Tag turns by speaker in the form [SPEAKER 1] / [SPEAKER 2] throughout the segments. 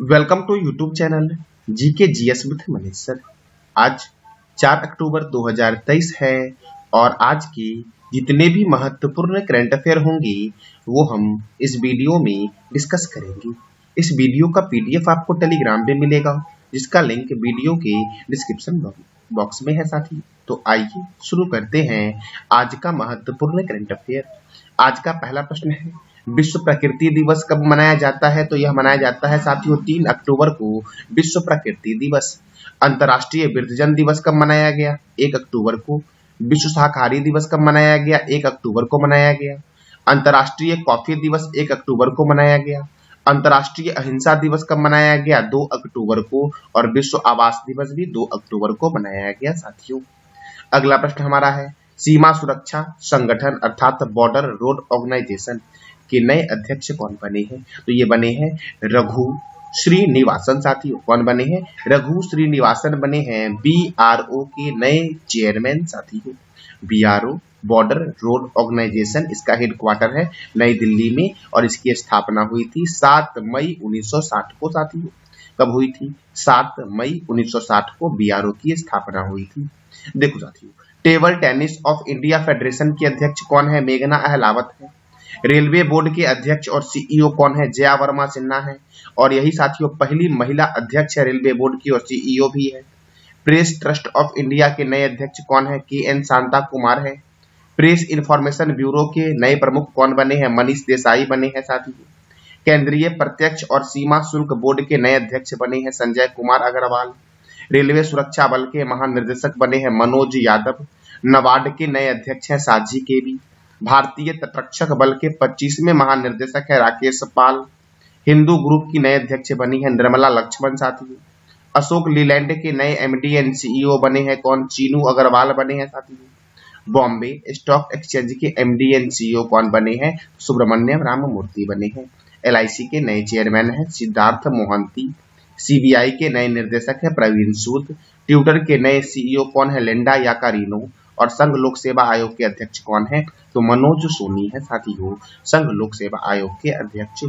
[SPEAKER 1] Welcome to YouTube channel GK GS with Manish sir. आज 4 अक्टूबर 2023 है और आज की जितने भी महत्वपूर्ण करंट अफेयर होंगी वो हम इस वीडियो में डिस्कस करेंगे। इस वीडियो का पीडीएफ आपको टेलीग्राम पे मिलेगा जिसका लिंक वीडियो के डिस्क्रिप्शन बॉक्स में है साथी। तो आइए शुरू करते हैं आज का महत्वपूर्ण करंट अफेयर। आज का पहला प्रश्न है, विश्व प्रकृति दिवस कब मनाया जाता है? तो यह मनाया जाता है साथियों 3 अक्टूबर को विश्व प्रकृति दिवस। अंतर्राष्ट्रीय वृद्धजन दिवस कब मनाया गया? 1 अक्टूबर को। विश्व शाकाहारी दिवस कब मनाया गया? 1 अक्टूबर को मनाया गया। अंतर्राष्ट्रीय कॉफी दिवस 1 अक्टूबर को मनाया गया। अंतर्राष्ट्रीय अहिंसा दिवस कब मनाया गया? 2 अक्टूबर को। और विश्व आवास दिवस भी 2 अक्टूबर को मनाया गया साथियों। अगला प्रश्न हमारा है, सीमा सुरक्षा संगठन अर्थात बॉर्डर रोड ऑर्गेनाइजेशन के नए अध्यक्ष कौन बने हैं? तो ये बने हैं रघु श्रीनिवासन साथियों। कौन बने हैं? रघु श्रीनिवासन बने हैं बीआरओ के नए चेयरमैन साथियों। बीआरओ बॉर्डर रोड ऑर्गेनाइजेशन, इसका हेडक्वार्टर है नई दिल्ली में और इसकी स्थापना हुई थी 7 मई 1960 को साथियों। कब हुई थी? 7 मई 1960 को बीआरओ की स्थापना हुई थी। देखो साथियों, table tennis of India federation की अध्यक्ष कौन है? मेघना अहलावत है। रेलवे बोर्ड के अध्यक्ष और सीईओ कौन है? जया वर्मा सिन्हा है और यही साथियों पहली महिला अध्यक्ष है रेलवे बोर्ड की और सीईओ भी है। प्रेस ट्रस्ट ऑफ इंडिया के नए अध्यक्ष कौन है? के एन शांता कुमार है। प्रेस इंफॉर्मेशन ब्यूरो के नए प्रमुख कौन बने हैं? मनीष देसाई बने हैं साथियों। केंद्रीय प्रत्यक्ष और सीमा शुल्क बोर्ड के नए अध्यक्ष बने हैं संजय कुमार अग्रवाल। रेलवे सुरक्षा बल के महानिर्देशक बने हैं मनोज यादव। नबार्ड के नए अध्यक्ष हैं साझी केवी। भारतीय तटरक्षक बल के 25वें महानिर्देशक है राकेश पाल। हिंदू ग्रुप की नए अध्यक्ष बनी है निर्मला लक्ष्मण साथियों। अशोक लीलैंड के नए एमडी एंड सीईओ बने हैं कौन? चीनू अग्रवाल बने हैं साथियों। बॉम्बे स्टॉक एक्सचेंज के एमडी एंड सीईओ कौन बने हैं? सुब्रमण्यम राममूर्ति बने हैं। एलआईसी के नए चेयरमैन है सिद्धार्थ मोहंती। सीबीआई के नए निर्देशक है प्रवीण सूद। ट्विटर के नए सीईओ कौन है? Linda Yaccarino. और संघ लोक सेवा आयोग के अध्यक्ष कौन है? तो मनोज सोनी है साथियों, संघ लोक सेवा आयोग के अध्यक्ष।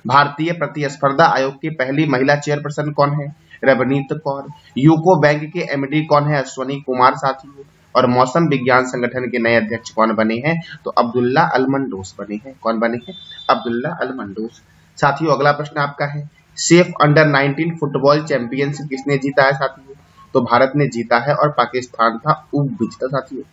[SPEAKER 1] भारतीय प्रतिस्पर्धा आयोग की पहली महिला चेयरपर्सन कौन है? रवनीत कौर। यूको बैंक के एमडी कौन है? अश्वनी कुमार साथियों। और मौसम विज्ञान संगठन के नए अध्यक्ष कौन बने हैं? तो अब्दुल्ला अल मंडोस बने हैं। कौन बने हैं? अब्दुल्ला अल मंडोस साथियों। अगला प्रश्न आपका है, सेफ अंडर 19 फुटबॉल चैंपियनशिप किसने जीता है साथियों? तो भारत ने जीता है और पाकिस्तान था उप विजेता साथियों।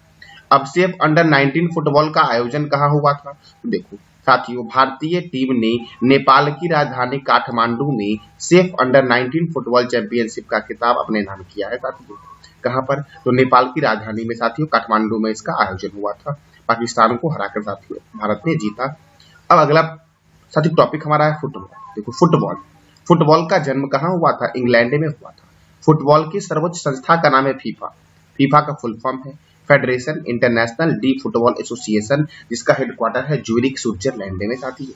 [SPEAKER 1] अब सेफ अंडर 19 फुटबॉल का आयोजन कहाँ हुआ था? तो देखो साथियों, भारतीय टीम ने नेपाल की राजधानी काठमांडू में सेफ अंडर 19 फुटबॉल चैंपियनशिप का खिताब अपने नाम किया है साथियों। कहाँ पर? तो नेपाल की राजधानी में साथियों, काठमांडू में इसका आयोजन हुआ था। पाकिस्तान को हराकर साथियों भारत ने जीता। अब अगला साथियों टॉपिक हमारा है फुटबॉल। देखो फुटबॉल का जन्म कहाँ हुआ था? इंग्लैंड में हुआ था। फुटबॉल की सर्वोच्च संस्था का नाम है फीफा। फीफा का फुल फॉर्म है federation international D football association, जिसका हेडक्वार्टर है ज्यूरिख स्विट्जरलैंड में साथियों।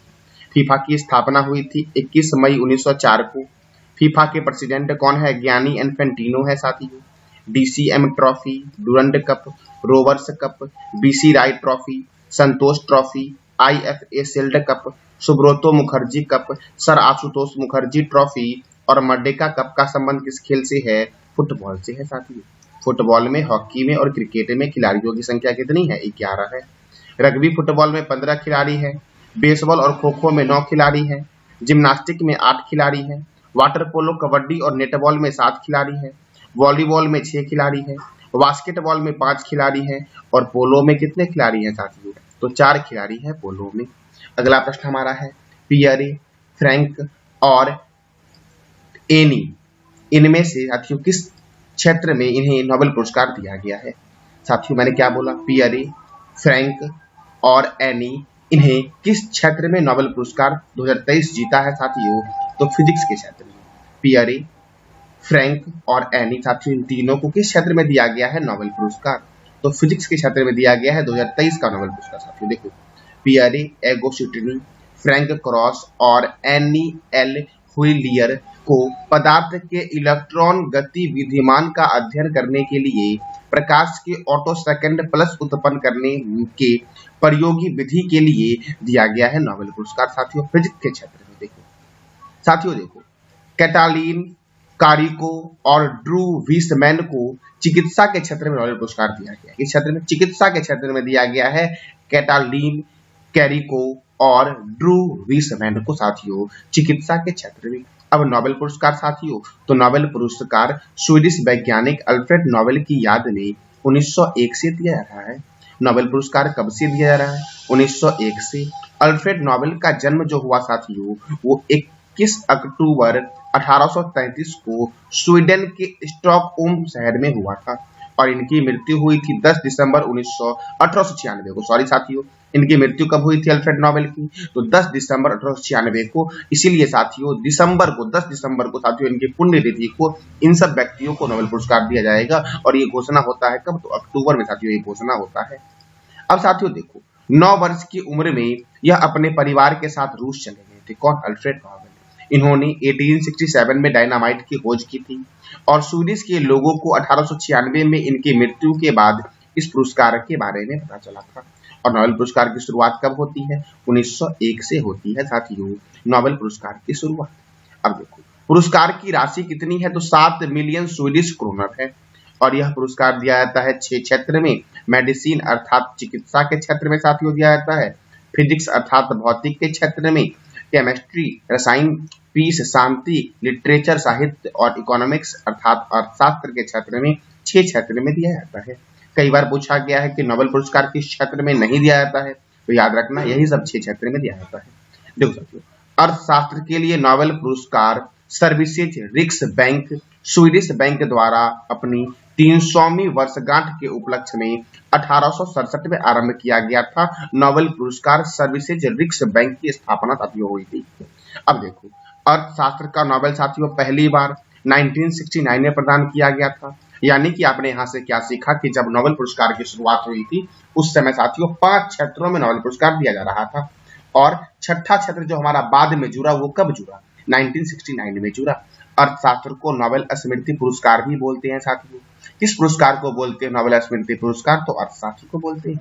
[SPEAKER 1] फीफा की स्थापना हुई थी 21 मई 1904 को। फीफा के प्रेसिडेंट कौन है? गियानी इन्फेंटिनो है साथियों। DCM trophy, Durand cup, rovers cup, BC Roy trophy, Santosh trophy, IFA shield cup, Subroto Mukherjee cup, sir Ashutosh Mukherjee trophy और मर्डेका कप का संबंध किस खेल से है? फुटबॉल से है साथियों। फुटबॉल में, हॉकी में और क्रिकेट में खिलाड़ियों की संख्या कितनी है? 11 है। रग्बी फुटबॉल में 15 खिलाड़ी है। बेसबॉल और खो खो में 9 खिलाड़ी है। जिम्नास्टिक में 8 खिलाड़ी है। वाटर पोलो, कबड्डी और नेटबॉल में 7 खिलाड़ी है। वॉलीबॉल में 6 खिलाड़ी है। बास्केटबॉल में 5 खिलाड़ी है। और पोलो में कितने खिलाड़ी हैं साथियों? तो 4 खिलाड़ी है पोलो में। अगला प्रश्न हमारा है, पियरे, फ्रैंक और एनी, इनमें से साथियों किस क्षेत्र में इन्हें नोबेल पुरस्कार दिया गया है? साथियों मैंने क्या बोला? पियरे, फ्रैंक और एनी, इन्हें किस क्षेत्र में नोबेल पुरस्कार 2023 जीता है साथियों? तो फिजिक्स के क्षेत्र में। पियरे, फ्रैंक और एनी साथियों, इन तीनों को किस क्षेत्र में दिया गया है नोबेल पुरस्कार? तो फिजिक्स के क्षेत्र में दिया गया है 2023 का नोबेल पुरस्कार साथियों। देखो पियरे एगोस्टिनी, फ्रैंक क्रॉस और एनी एल हुइलियर को पदार्थ के इलेक्ट्रॉन गति विद्यमान का अध्ययन करने के लिए प्रकाश के ऑटो सेकंड प्लस उत्पन्न करने के प्रयोगी विधि के लिए दिया गया है नोबेल पुरस्कार साथियों फिजिक्स के क्षेत्र में। देखो साथियों, देखो कैटालीन कारिको और ड्रू वीसमैन को चिकित्सा के क्षेत्र में नोबेल पुरस्कार दिया गया। इस क्षेत्र में चिकित्सा के क्षेत्र में दिया गया है कैटालीन कैरिको और ड्रू वीसमैन को साथियों चिकित्सा के क्षेत्र में। अब नोबेल पुरस्कार साथियों, तो नोबेल पुरस्कार स्वीडिश वैज्ञानिक अल्फ्रेड नोबेल की याद में 1901 से दिया जा रहा है। नोबेल पुरस्कार कब से दिया जा रहा है? 1901 से। अल्फ्रेड नोबेल का जन्म जो हुआ साथियों वो 21 अक्टूबर 1833 को स्वीडन के स्टॉकहोम शहर में हुआ था और इनकी मृत्यु हुई थी 10 दिसंबर 1896 को। सॉरी साथियों, इनकी मृत्यु कब हुई थी अल्फ्रेड नोबेल की? तो 10 दिसंबर 1896 को। इसीलिए साथियों 10 दिसंबर को साथियों इनकी पुण्यतिथि को इन सब व्यक्तियों को नोबेल पुरस्कार दिया जाएगा और ये घोषणा होता है कब? तो अक्टूबर में साथियों ये घोषणा होता है। अब साथियों देखो, 9 वर्ष की उम्र में यह अपने परिवार के साथ रूस चले गए थे। कौन? Alfred Nobel. इन्होंने 1867 में डायनामाइट की खोज की थी और स्वीडिश के लोगों को 1896 में इनकी मृत्यु के बाद इस पुरस्कार के बारे में पता चला था। और नोबेल पुरस्कार की शुरुआत कब होती है? 1901 से होती है साथियों नोबेल पुरस्कार की शुरुआत। अब देखो पुरस्कार की राशि कितनी है? तो 7 मिलियन स्वीडिश क्रोनर है और यह पुरस्कार दिया जाता है 6 क्षेत्र में। मेडिसिन अर्थात चिकित्सा के क्षेत्र में साथियों दिया जाता है, फिजिक्स अर्थात भौतिक के क्षेत्र में, केमिस्ट्री रसायन, पीस शांति, लिटरेचर साहित्य और इकोनॉमिक्स अर्थात अर्थशास्त्र के क्षेत्र में 6 क्षेत्र में दिया जाता है। कई बार पूछा गया है कि नोबेल पुरस्कार किस क्षेत्र में नहीं दिया जाता है, तो याद रखना यही सब 6 क्षेत्र में दिया जाता है। देखो साथियों, अर्थशास्त्र के लिए नोबेल पुरस्कार सर्विसेज रिक्स बैंक स्वीडिश बैंक द्वारा अपनी 300वीं वर्षगांठ के उपलक्ष्य में 1867 में आरंभ किया गया था। नोबेल पुरस्कार सर्विसेज रिक्स बैंक की स्थापना साथियों हुई थी। अब देखो अर्थशास्त्र का नोबेल साथियों पहली बार 1969 में प्रदान किया गया था। यानी कि आपने यहाँ से क्या सीखा कि जब नोबेल पुरस्कार की शुरुआत हुई थी उस समय साथियों 5 क्षेत्रों में नोबेल पुरस्कार दिया जा रहा था और छठा क्षेत्र जो हमारा बाद में जुड़ा वो कब जुड़ा? 1969 में जुड़ा। अर्थशास्त्र को नोबेल स्मृति पुरस्कार भी बोलते हैं साथियों। किस पुरस्कार को बोलते हैं नोबेल स्मृति पुरस्कार? तो अर्थशास्त्र को बोलते हैं।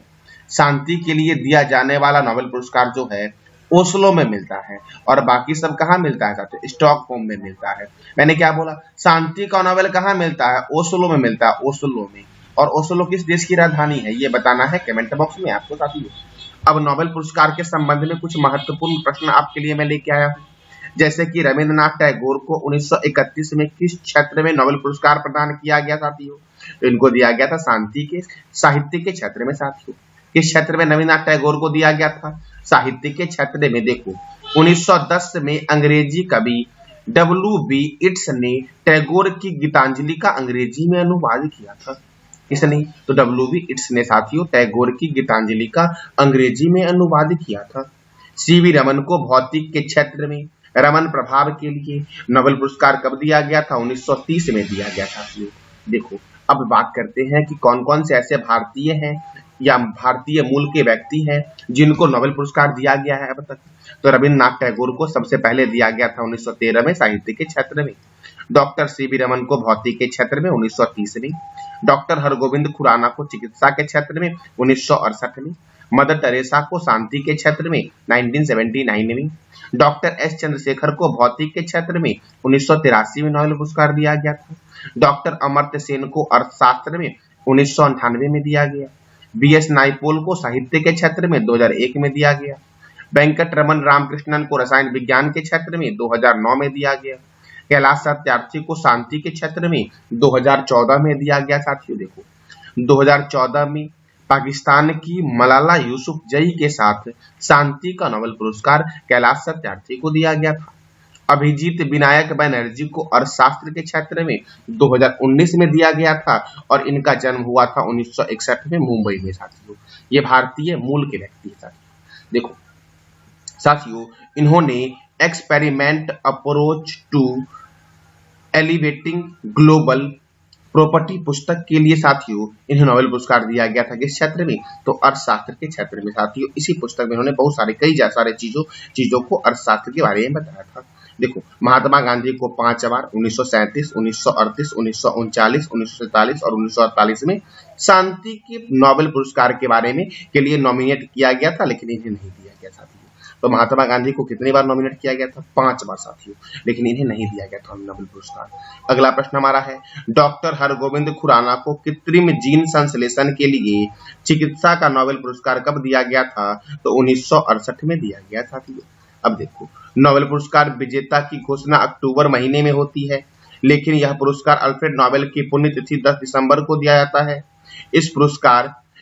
[SPEAKER 1] शांति के लिए दिया जाने वाला नोबेल पुरस्कार जो है ओस्लो में मिलता है और बाकी सब कहाँ मिलता है साथियों? स्टॉकहोम में मिलता है। मैंने क्या बोला? शांति का नोबेल कहाँ मिलता है? ओस्लो में मिलता है, ओस्लो में। और ओस्लो किस देश की राजधानी है ये बताना है कमेंट बॉक्स में आपको साथियों। अब नोबेल पुरस्कार के संबंध में कुछ महत्वपूर्ण प्रश्न आपके लिए मैं लेके आया हूँ, जैसे कि रविंद्रनाथ टैगोर को 1931 में किस क्षेत्र में नोबेल पुरस्कार प्रदान किया गया साथियों? तो इनको दिया गया था शांति के साहित्य के क्षेत्र में साथियों। किस क्षेत्र में रविंद्रनाथ टैगोर को दिया गया था? साहित्य के क्षेत्र में। देखो 1910 में अंग्रेजी कवि W.B. इट्स ने टैगोर की गीतांजलि का अंग्रेजी में अनुवाद किया था। किसने? तो W.B. इट्स ने साथियों टैगोर की गीतांजलि का अंग्रेजी में अनुवाद किया था। C.V. रमन को भौतिक के क्षेत्र में रमन प्रभाव के लिए नोबेल पुरस्कार कब दिया गया था? 1930 में दिया गया था। देखो अब बात करते हैं कि कौन कौन से ऐसे भारतीय हैं या भारतीय मूल के व्यक्ति हैं जिनको नोबेल पुरस्कार दिया गया है अब तक। तो रविंद्रनाथ टैगोर को सबसे पहले दिया गया था 1913 में साहित्य के क्षेत्र में, डॉक्टर C.V. रमन को भौतिक के क्षेत्र में 1930 में, डॉक्टर हरगोविंद खुराना को चिकित्सा के क्षेत्र में 1968 में, मदर टेरेसा को शांति के क्षेत्र में 1979 में, डॉक्टर S. चंद्रशेखर को भौतिक के क्षेत्र में 1983 में नोबेल पुरस्कार दिया गया था, डॉक्टर अमर्त्य सेन को अर्थशास्त्र में 1998 में दिया गया, B.S. नायपॉल को साहित्य के क्षेत्र में 2001 में दिया गया, वेंकट रमन रामकृष्णन को रसायन विज्ञान के क्षेत्र में 2009 में दिया गया, कैलाश सत्यार्थी को शांति के क्षेत्र में 2014 में दिया गया साथियों। देखो 2014 में पाकिस्तान की मलाला यूसुफजई के साथ शांति का नोबेल पुरस्कार कैलाश सत्यार्थी को दिया गया था। अभिजीत विनायक बनर्जी को अर्थशास्त्र के क्षेत्र में 2019 में दिया गया था और इनका जन्म हुआ था 1961 में मुंबई में साथियों। ये भारतीय मूल के व्यक्ति हैं साथियों। देखो साथियों इन्होंने experiment approach to elevating global property पुस्तक के लिए साथियों इन्हें नोबेल पुरस्कार दिया गया था। किस क्षेत्र में? तो अर्थशास्त्र के क्षेत्र में साथियों। इसी पुस्तक में इन्होंने बहुत सारे कई सारे चीजों को अर्थशास्त्र के बारे में बताया था। देखो महात्मा गांधी को 5 बार 1937, 1938, 1939, 1947 और 1948 में शांति के नोबेल पुरस्कार के बारे में के लिए नॉमिनेट किया गया था, लेकिन इन्हें नहीं दिया गया साथियों। तो महात्मा गांधी को कितनी बार नॉमिनेट किया गया था? 5 बार साथियों, लेकिन इन्हें नहीं दिया गया था नोबेल पुरस्कार। अगला प्रश्न हमारा है, डॉक्टर हरगोविंद खुराना को कृत्रिम जीन संश्लेषण के लिए चिकित्सा का नोबेल पुरस्कार कब दिया गया था? तो 1968 में दिया गया साथियों। अब देखो, नोबेल पुरस्कार विजेता की घोषणा अक्टूबर महीने में होती है, लेकिन यह पुरस्कार अल्फ्रेड नोबेल की पुण्यतिथि 10 दिसंबर को दिया जाता है।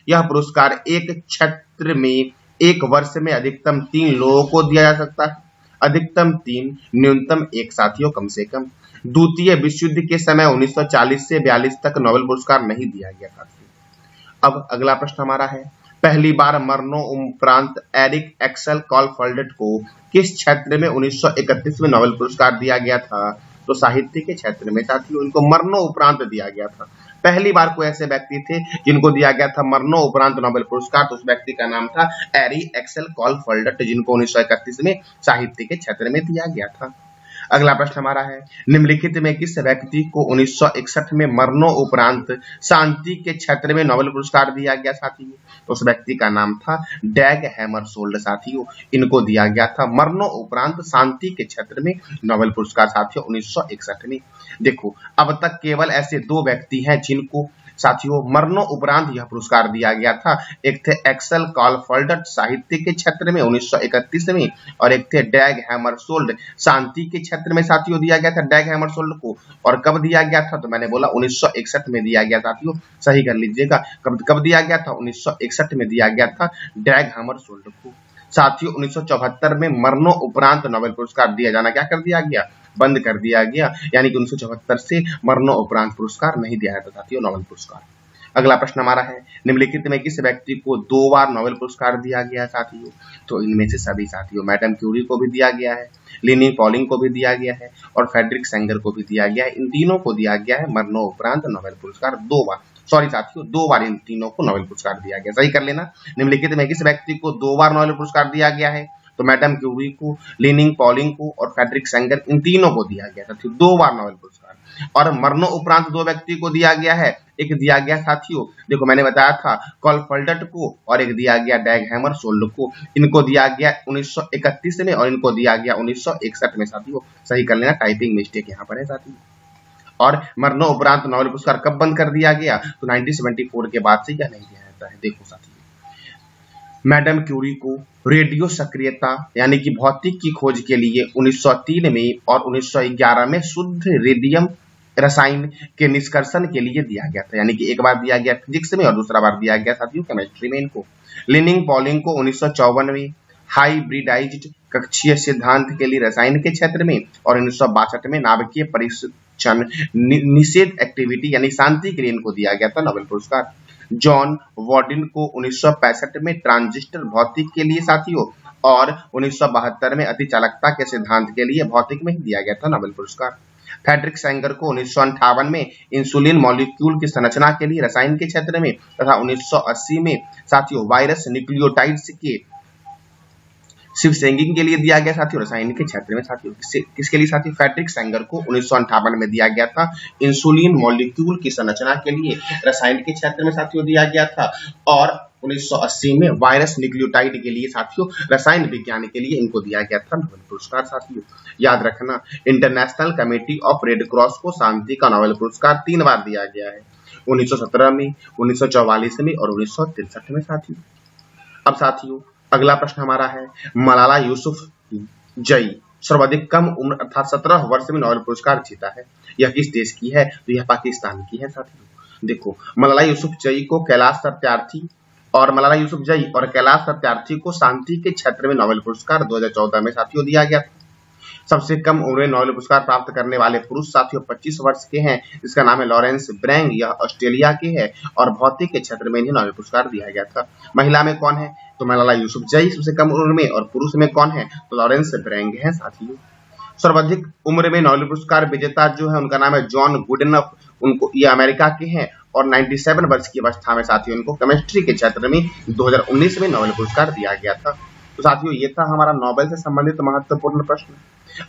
[SPEAKER 1] यह पुरस्कार एक क्षेत्र में एक वर्ष में अधिकतम 3 लोगों को दिया जा सकता है। अधिकतम 3, न्यूनतम 1 साथियों, कम से कम। द्वितीय विश्व युद्ध के समय 1940 से 42 तक नोबेल पुरस्कार नहीं दिया गया साथियों। अब अगला प्रश्न हमारा है, पहली बार मरणोपरांत एरिक एक्सेल कॉलफोल्डेट को किस क्षेत्र में 1931 में नोबेल पुरस्कार दिया गया था? तो साहित्य के क्षेत्र में साथियों इनको मरणोपरांत दिया गया था। पहली बार कोई ऐसे व्यक्ति थे जिनको दिया गया था मरणोपरांत नोबेल पुरस्कार, तो उस व्यक्ति का नाम था एरिक एक्सेल कॉलफोल्डेट, जिनको 1931 में साहित्य के क्षेत्र में दिया गया था। अगला प्रश्न हमारा है, निम्नलिखित में किस व्यक्ति को 1961 में मरणोपरांत शांति के क्षेत्र में नोबेल पुरस्कार दिया गया साथियों? तो उस व्यक्ति का नाम था डैग हैमरशोल्ड साथियों। इनको दिया गया था मरणोपरांत शांति के क्षेत्र में नोबेल पुरस्कार साथियों 1961 में। देखो, अब तक केवल ऐसे 2 व्यक्ति हैं जिनको साथियों मरणोपरांत यह पुरस्कार दिया गया था। एक थे एक्सेल कॉलफोल्डेट साहित्य के क्षेत्र में 1931 में, और एक थे डैग हैमरशोल्ड शांति के क्षेत्र में साथियों दिया गया था डैग हैमरशोल्ड को। और कब दिया गया था? तो मैंने बोला 1961 में दिया गया साथियों, सही कर लीजिएगा। कब दिया गया था? 1961 में दिया गया था डैग हैमरशोल्ड को। साथियों 1974 में मरणोपरांत नोबेल पुरस्कार दिया जाना क्या कर दिया गया? बंद कर दिया गया, यानी कि 1974 से मरणोपरांत पुरस्कार नहीं दिया जाता साथियों नोबेल पुरस्कार। अगला प्रश्न हमारा है, निम्नलिखित में किस व्यक्ति को 2 बार नोबेल पुरस्कार दिया गया साथियों? तो इनमें से सभी साथियों, मैडम क्यूरी को भी दिया गया है, लिनी पॉलिंग को भी दिया गया है, और फ्रेडरिक सेंगर को भी दिया गया है। इन तीनों को दिया गया है मरणोपरांत नोबेल पुरस्कार 2 बार। सॉरी साथियों, 2 बार इन तीनों को नोबेल पुरस्कार दिया गया, सही कर लेना। निम्नलिखित में किस व्यक्ति को 2 बार नोबेल पुरस्कार दिया गया है? तो मैडम क्यूरी को, लिनिंग पॉलिंग को और फ्रेडरिक सेंगर, इन तीनों को दिया गया साथियों 2 बार नोबेल पुरस्कार। और मरणोपरांत 2 व्यक्ति को दिया गया है, एक दिया गया साथियों, देखो मैंने बताया था कॉलफोल्डेट को, और एक दिया गया डैग हैमरशोल्ड को। इनको दिया गया 1931 में और इनको दिया गया 1961 में साथियों, सही कर लेना, टाइपिंग मिस्टेक यहाँ पर है साथियों। और मरणोपरांत नोबेल पुरस्कार कब बंद कर दिया गया? तो 1974 के बाद से यह नहीं दिया जाता है। देखो साथियों, मैडम क्यूरी को रेडियो सक्रियता यानी कि भौतिक की खोज के लिए 1903 में और 1911 में शुद्ध रेडियम रसायन के निष्कर्षण के लिए दिया गया था, यानी कि एक बार दिया गया फिजिक्स में और दूसरा बार दिया गया साथियों केमिस्ट्री में इनको। लिनिंग पॉलिंग को 1954 में हाइब्रिडाइज्ड कक्षीय सिद्धांत के लिए रसायन के क्षेत्र में, और 1962 में नाभिकीय परीक्षण निषेध एक्टिविटी यानी शांति के लिए इनको दिया गया था नोबेल पुरस्कार। जॉन वार्डिन को 1965 में ट्रांजिस्टर भौतिक के लिए साथियों, और 1972 में अतिचालकता के सिद्धांत के लिए भौतिक में ही दिया गया था नोबेल पुरस्कार। फ्रेडरिक सेंगर को 1958 में इंसुलिन मॉलिक्यूल की संरचना के लिए रसायन के क्षेत्र में, तथा 1980 में साथियों वायरस न्यूक्लियोटाइड्स के शिवसेंगिंग के लिए दिया गया साथियों रसायन के क्षेत्र में साथियों। किसके लिए साथियों? फ्रेडरिक सेंगर को 1958 में दिया गया था इंसुलिन मॉलिक्यूल की संरचना के लिए रसायन के क्षेत्र में साथियों दिया गया था, और 1980 में वायरस न्यूक्लियोटाइड के लिए साथियों रसायन विज्ञान के लिए इनको दिया गया था नोबेल पुरस्कार साथियों। याद रखना, international committee of red cross को शांति का नोबेल पुरस्कार 3 बार दिया गया है, 1917 में, 1944 में और 1963 में साथियों। अब साथियों अगला प्रश्न हमारा है, मलाला यूसुफजई सर्वाधिक कम उम्र अर्थात 17 वर्ष में नोबेल पुरस्कार जीता है, यह किस देश की है? तो यह पाकिस्तान की है साथियों। देखो, मलाला यूसुफजई को कैलाश सत्यार्थी और मलाला यूसुफजई और कैलाश सत्यार्थी को शांति के क्षेत्र में नोबेल पुरस्कार 2014 में साथियों दिया गया था। सबसे कम उम्र में नोबेल पुरस्कार प्राप्त करने वाले पुरुष साथियों 25 वर्ष के हैं, जिसका नाम है लॉरेंस ब्रैंग, यह ऑस्ट्रेलिया के है और भौतिक के क्षेत्र में इन्हें नोबेल पुरस्कार दिया गया था। महिला में कौन है? तो मलाला यूसुफजई सबसे कम उम्र में, और पुरुष में कौन है? तो लॉरेंस ब्रैंग है साथियों। सर्वाधिक उम्र में नोबेल पुरस्कार विजेता जो है उनका नाम है जॉन गुडनफ, उनको ये अमेरिका के हैं और 97 वर्ष की अवस्था में साथियों इनको केमिस्ट्री के क्षेत्र में 2019 में नोबेल पुरस्कार दिया गया था। तो साथियों ये था हमारा नोबेल से संबंधित महत्वपूर्ण प्रश्न।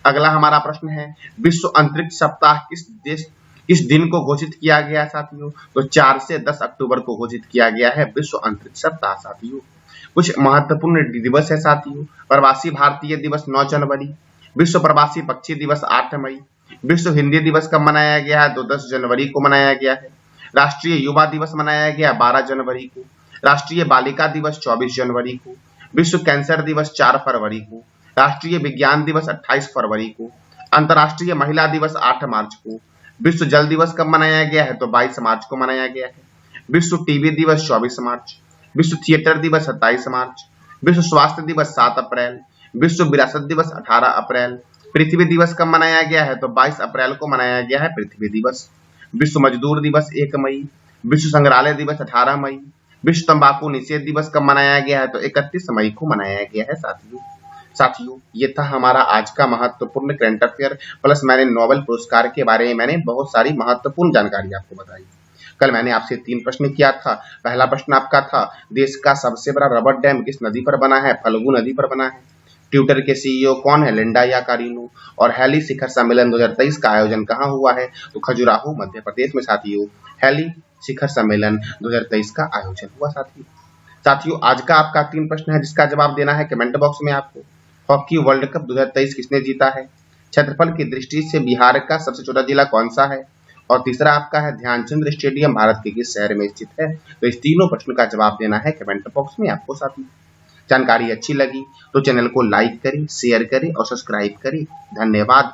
[SPEAKER 1] अगला हमारा प्रश्न है, विश्व अंतरिक्ष सप्ताह किस दिन को घोषित किया गया साथियों? तो 4 से 10 अक्टूबर को घोषित किया गया है विश्व अंतरिक्ष सप्ताह साथियों। कुछ महत्वपूर्ण दिवस है साथियों। प्रवासी भारतीय दिवस 9 जनवरी, विश्व प्रवासी पक्षी दिवस 8 मई, विश्व हिंदी दिवस कब मनाया गया है? तो 10 जनवरी को मनाया गया है। राष्ट्रीय युवा दिवस मनाया गया 12 जनवरी को। राष्ट्रीय बालिका दिवस 24 जनवरी को। विश्व कैंसर दिवस 4 फरवरी को। राष्ट्रीय विज्ञान दिवस 28 फरवरी को। अंतर्राष्ट्रीय महिला दिवस 8 मार्च को। विश्व जल दिवस कब मनाया गया है? तो 22 मार्च को मनाया गया है। विश्व टीबी दिवस 24 मार्च। विश्व थिएटर दिवस 27 मार्च। विश्व स्वास्थ्य दिवस 7 अप्रैल। विश्व विरासत दिवस 18 अप्रैल। पृथ्वी दिवस कब मनाया गया है? तो 22 अप्रैल को मनाया गया है पृथ्वी दिवस। विश्व मजदूर दिवस 1 मई। विश्व संग्रहालय दिवस 18 मई। विश्व तंबाकू निषेध दिवस कब मनाया गया है? तो 31 मई को मनाया गया है साथियों ये था हमारा आज का महत्वपूर्ण करंट अफेयर, प्लस मैंने नोबेल पुरस्कार के बारे में बहुत सारी महत्वपूर्ण जानकारी आपको बताई। कल मैंने आपसे 3 प्रश्न किया था। पहला प्रश्न आपका था, देश का सबसे बड़ा रबर डैम किस नदी पर बना है? फल्गु नदी पर बना है। ट्विटर के सीईओ कौन है? Linda Yaccarino. और हैली शिखर सम्मेलन 2023 का आयोजन कहाँ हुआ है? तो खजुराहो मध्य प्रदेश में साथियों हैली शिखर सम्मेलन 2023 का आयोजन हुआ साथियों आज का आपका 3 प्रश्न है जिसका जवाब देना है कमेंट बॉक्स में आपको। हॉकी वर्ल्ड कप 2023 किसने जीता है? क्षेत्रफल की दृष्टि से बिहार का सबसे छोटा जिला कौन सा है? और तीसरा आपका है ध्यानचंद स्टेडियम भारत के किस शहर में स्थित है? तो इस तीनों प्रश्न का जवाब देना है कमेंट बॉक्स में आपको साथियों। जानकारी अच्छी लगी तो चैनल को लाइक करें, शेयर करें और सब्सक्राइब करें। धन्यवाद।